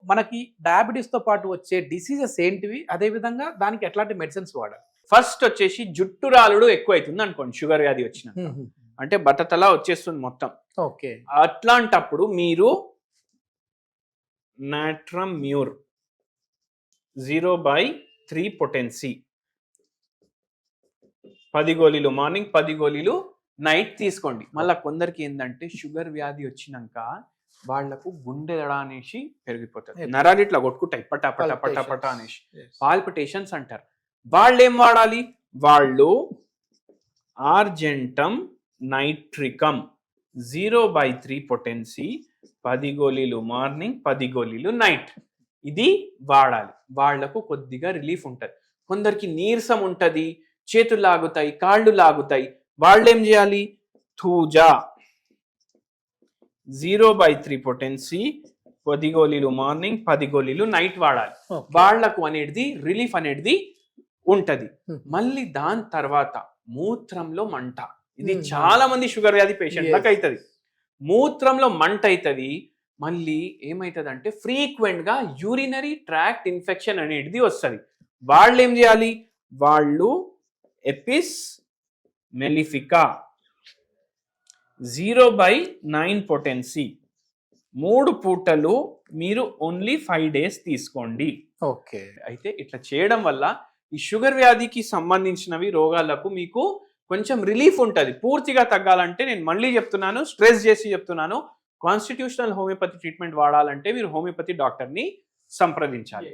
మనకి డయాబెటీస్ తో పాటు వచ్చే డిసీజెస్ ఏంటివి, అదే విధంగా దానికి ఎట్లాంటి మెడిసిన్స్ వాడాలి? ఫస్ట్ వచ్చేసి జుట్టు రాలుడు ఎక్కువ అవుతుంది అనుకోండి షుగర్ వ్యాధి వచ్చిన, అంటే బట్టతలా వచ్చేస్తుంది మొత్తం. ఓకే. అట్లాంటప్పుడు మీరు నాట్రమ్ మ్యూర్ 0/3 పొటెన్సీ 10 గోళీలు మార్నింగ్ 10 గోళీలు నైట్ తీసుకోండి. మళ్ళీ కొందరికి ఏంటంటే షుగర్ వ్యాధి వచ్చినాక వాళ్లకు గుండె దడ అనేసి పెరిగిపోతుంది, నరాలు ఇట్లా కొట్టుకుంటాయి పటా పటా పటా పటా అనేసి, పాల్పిటేషన్స్ అంటారు. వాళ్ళు ఏం వాడాలి? వాళ్ళు ఆర్జెంటమ్ నైట్రికమ్ 0/3 పొటెన్సీ 10 గోళీలు మార్నింగ్ 10 గోళీలు నైట్, ఇది వాడాలి. వాళ్లకు కొద్దిగా రిలీఫ్ ఉంటుంది. కొందరికి నీరసం ఉంటుంది, చేతులు లాగుతాయి, కాళ్ళు లాగుతాయి, వాళ్ళు ఏం చేయాలి? థూజా 0/3 పొటెన్సీ 10 గోళీలు మార్నింగ్ 10 గోళీలు నైట్ వాడాలి. వాళ్లకు అనేది రిలీఫ్ అనేది ఉంటది. మళ్ళీ దాని తర్వాత మూత్రంలో మంట, ఇది చాలా మంది షుగర్ వ్యాధి పేషెంట్లకు అవుతుంది. మూత్రంలో మంట అవుతుంది. మళ్ళీ ఏమవుతుంది అంటే ఫ్రీక్వెంట్ గా యూరినరీ ట్రాక్ట్ ఇన్ఫెక్షన్ అనేది వస్తుంది. వాళ్ళు ఏం చేయాలి? వాళ్ళు ఎపిస్ మెలిఫికా 0/9 పొటెన్సీ 3 పూటలు మీరు ఓన్లీ 5 days తీసుకోండి. ఓకే. అయితే ఇట్లా చేయడం వల్ల ఈ షుగర్ వ్యాధికి సంబంధించినవి రోగాలకు మీకు కొంచెం రిలీఫ్ ఉంటుంది. పూర్తిగా తగ్గాలంటే నేను మళ్ళీ చెప్తున్నాను, స్ట్రెస్ చేసి చెప్తున్నాను, కాన్స్టిట్యూషనల్ హోమియోపతి ట్రీట్మెంట్ వాడాలంటే మీరు హోమియోపతి డాక్టర్ని సంప్రదించాలి.